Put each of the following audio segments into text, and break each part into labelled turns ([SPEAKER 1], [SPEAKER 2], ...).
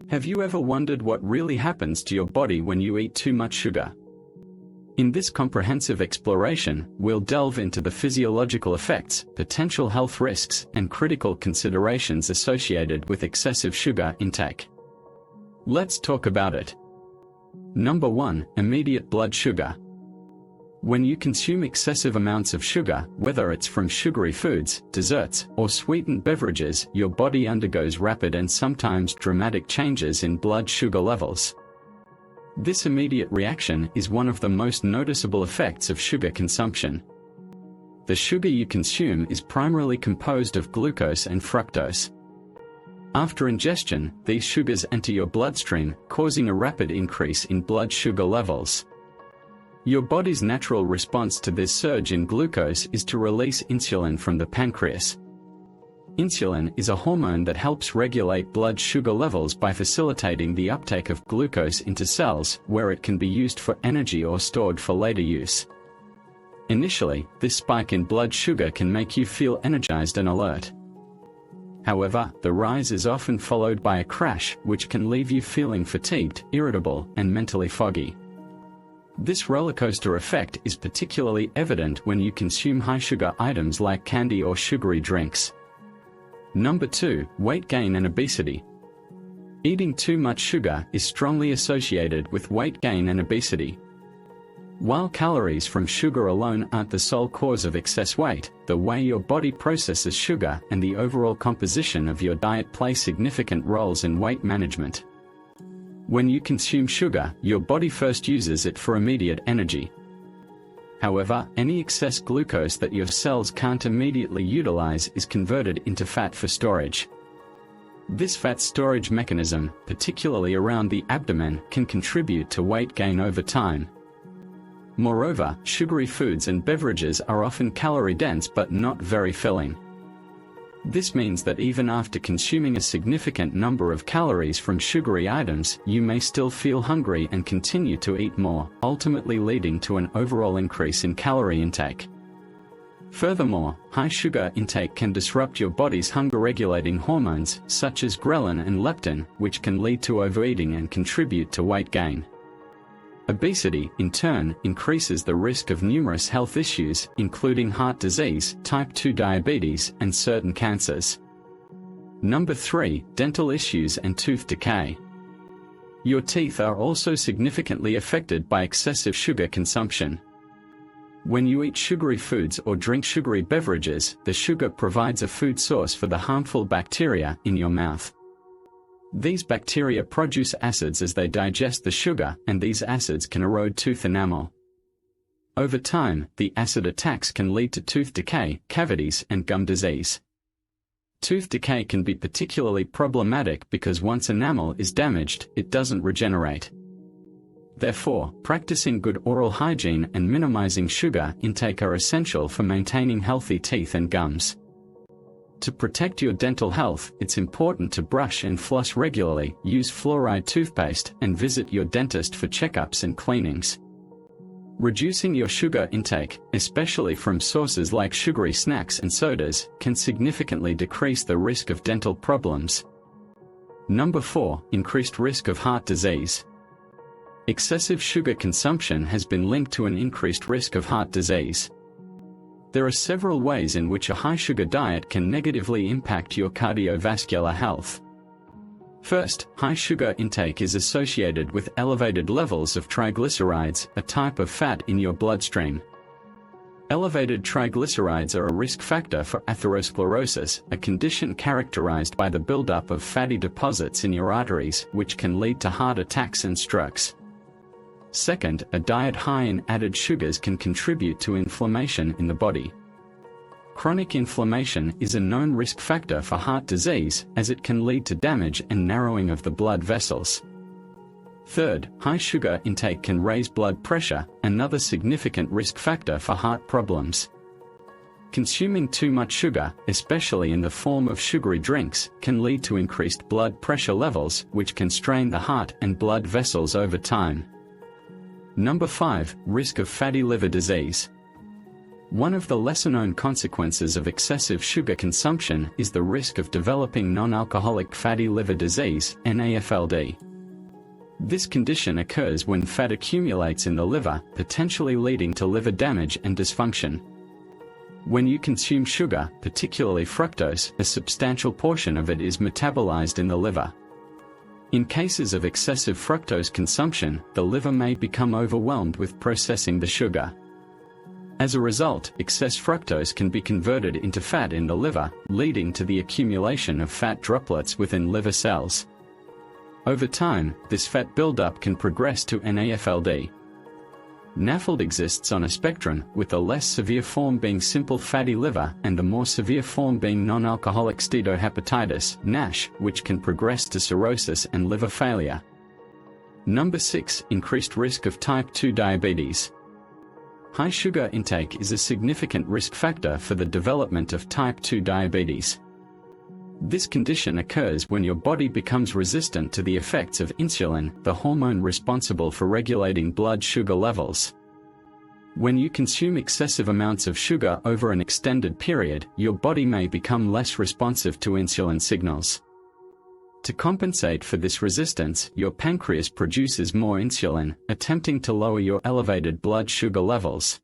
[SPEAKER 1] Have you ever wondered what really happens to your body when you eat too much sugar? In this comprehensive exploration, we'll delve into the physiological effects, potential health risks, and critical considerations associated with excessive sugar intake. Let's talk about it. Number 1. Immediate blood sugar. When you consume excessive amounts of sugar, whether it's from sugary foods, desserts, or sweetened beverages, your body undergoes rapid and sometimes dramatic changes in blood sugar levels. This immediate reaction is one of the most noticeable effects of sugar consumption. The sugar you consume is primarily composed of glucose and fructose. After ingestion, these sugars enter your bloodstream, causing a rapid increase in blood sugar levels. Your body's natural response to this surge in glucose is to release insulin from the pancreas. Insulin is a hormone that helps regulate blood sugar levels by facilitating the uptake of glucose into cells, where it can be used for energy or stored for later use. Initially, this spike in blood sugar can make you feel energized and alert. However, the rise is often followed by a crash, which can leave you feeling fatigued, irritable, and mentally foggy. This rollercoaster effect is particularly evident when you consume high-sugar items like candy or sugary drinks. Number 2. Weight gain and obesity. Eating too much sugar is strongly associated with weight gain and obesity. While calories from sugar alone aren't the sole cause of excess weight, the way your body processes sugar and the overall composition of your diet play significant roles in weight management. When you consume sugar, your body first uses it for immediate energy. However, any excess glucose that your cells can't immediately utilize is converted into fat for storage. This fat storage mechanism, particularly around the abdomen, can contribute to weight gain over time. Moreover, sugary foods and beverages are often calorie-dense but not very filling. This means that even after consuming a significant number of calories from sugary items, you may still feel hungry and continue to eat more, ultimately leading to an overall increase in calorie intake. Furthermore, high sugar intake can disrupt your body's hunger-regulating hormones, such as ghrelin and leptin, which can lead to overeating and contribute to weight gain. Obesity, in turn, increases the risk of numerous health issues, including heart disease, type 2 diabetes, and certain cancers. Number 3. Dental issues and tooth decay. Your teeth are also significantly affected by excessive sugar consumption. When you eat sugary foods or drink sugary beverages, the sugar provides a food source for the harmful bacteria in your mouth. These bacteria produce acids as they digest the sugar, and these acids can erode tooth enamel. Over time, the acid attacks can lead to tooth decay, cavities, and gum disease. Tooth decay can be particularly problematic because once enamel is damaged, it doesn't regenerate. Therefore, practicing good oral hygiene and minimizing sugar intake are essential for maintaining healthy teeth and gums. To protect your dental health, it's important to brush and floss regularly, use fluoride toothpaste, and visit your dentist for checkups and cleanings. Reducing your sugar intake, especially from sources like sugary snacks and sodas, can significantly decrease the risk of dental problems. Number 4. Increased risk of heart disease. Excessive sugar consumption has been linked to an increased risk of heart disease. There are several ways in which a high-sugar diet can negatively impact your cardiovascular health. First, high sugar intake is associated with elevated levels of triglycerides, a type of fat in your bloodstream. Elevated triglycerides are a risk factor for atherosclerosis, a condition characterized by the buildup of fatty deposits in your arteries, which can lead to heart attacks and strokes. Second, a diet high in added sugars can contribute to inflammation in the body. Chronic inflammation is a known risk factor for heart disease, as it can lead to damage and narrowing of the blood vessels. Third, high sugar intake can raise blood pressure, another significant risk factor for heart problems. Consuming too much sugar, especially in the form of sugary drinks, can lead to increased blood pressure levels, which can strain the heart and blood vessels over time. Number 5. Risk of fatty liver disease. One of the lesser-known consequences of excessive sugar consumption is the risk of developing non-alcoholic fatty liver disease, NAFLD. This condition occurs when fat accumulates in the liver, potentially leading to liver damage and dysfunction. When you consume sugar, particularly fructose, a substantial portion of it is metabolized in the liver. In cases of excessive fructose consumption, the liver may become overwhelmed with processing the sugar. As a result, excess fructose can be converted into fat in the liver, leading to the accumulation of fat droplets within liver cells. Over time, this fat buildup can progress to NAFLD. NAFLD exists on a spectrum, with the less severe form being simple fatty liver and the more severe form being non-alcoholic steatohepatitis, NASH, which can progress to cirrhosis and liver failure. Number 6. Increased risk of type 2 diabetes. High sugar intake is a significant risk factor for the development of type 2 diabetes. This condition occurs when your body becomes resistant to the effects of insulin, the hormone responsible for regulating blood sugar levels. When you consume excessive amounts of sugar over an extended period, your body may become less responsive to insulin signals. To compensate for this resistance, your pancreas produces more insulin, attempting to lower your elevated blood sugar levels.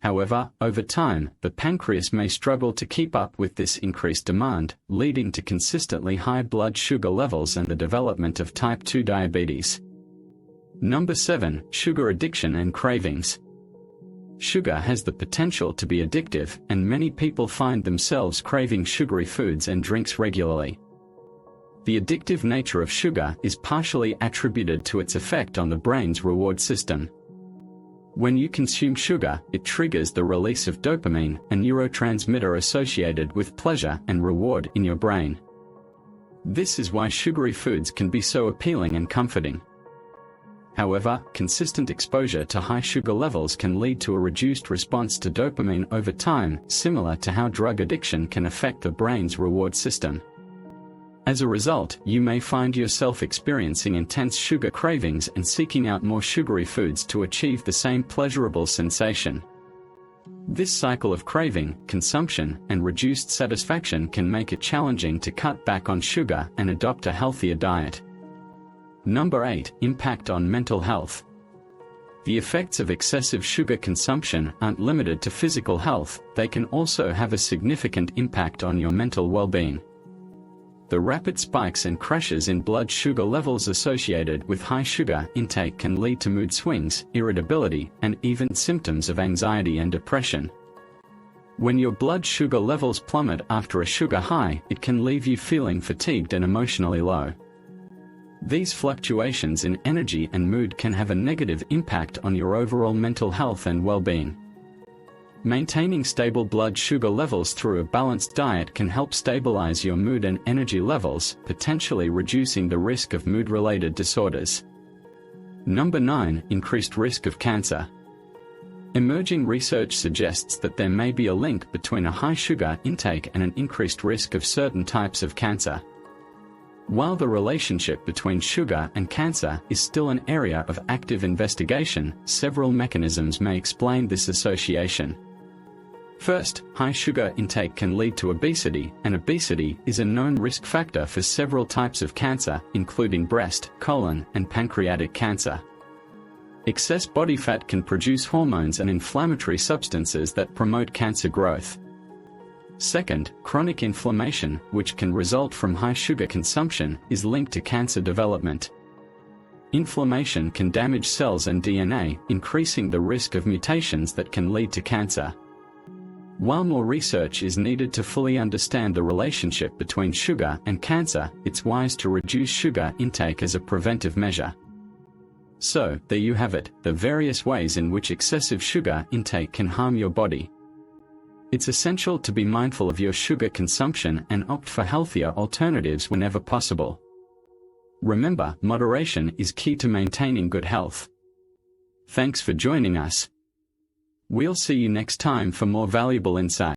[SPEAKER 1] However, over time, the pancreas may struggle to keep up with this increased demand, leading to consistently high blood sugar levels and the development of type 2 diabetes. Number 7. Sugar addiction and cravings. Sugar has the potential to be addictive, and many people find themselves craving sugary foods and drinks regularly. The addictive nature of sugar is partially attributed to its effect on the brain's reward system. When you consume sugar, it triggers the release of dopamine, a neurotransmitter associated with pleasure and reward in your brain. This is why sugary foods can be so appealing and comforting. However, consistent exposure to high sugar levels can lead to a reduced response to dopamine over time, similar to how drug addiction can affect the brain's reward system. As a result, you may find yourself experiencing intense sugar cravings and seeking out more sugary foods to achieve the same pleasurable sensation. This cycle of craving, consumption, and reduced satisfaction can make it challenging to cut back on sugar and adopt a healthier diet. Number 8. Impact on mental health. The effects of excessive sugar consumption aren't limited to physical health, they can also have a significant impact on your mental well-being. The rapid spikes and crashes in blood sugar levels associated with high sugar intake can lead to mood swings, irritability, and even symptoms of anxiety and depression. When your blood sugar levels plummet after a sugar high, it can leave you feeling fatigued and emotionally low. These fluctuations in energy and mood can have a negative impact on your overall mental health and well-being. Maintaining stable blood sugar levels through a balanced diet can help stabilize your mood and energy levels, potentially reducing the risk of mood-related disorders. Number 9. Increased risk of cancer. Emerging research suggests that there may be a link between a high sugar intake and an increased risk of certain types of cancer. While the relationship between sugar and cancer is still an area of active investigation, several mechanisms may explain this association. First, high sugar intake can lead to obesity, and obesity is a known risk factor for several types of cancer, including breast, colon, and pancreatic cancer. Excess body fat can produce hormones and inflammatory substances that promote cancer growth. Second, chronic inflammation, which can result from high sugar consumption, is linked to cancer development. Inflammation can damage cells and DNA, increasing the risk of mutations that can lead to cancer. While more research is needed to fully understand the relationship between sugar and cancer, it's wise to reduce sugar intake as a preventive measure. So, there you have it, the various ways in which excessive sugar intake can harm your body. It's essential to be mindful of your sugar consumption and opt for healthier alternatives whenever possible. Remember, moderation is key to maintaining good health. Thanks for joining us. We'll see you next time for more valuable insight.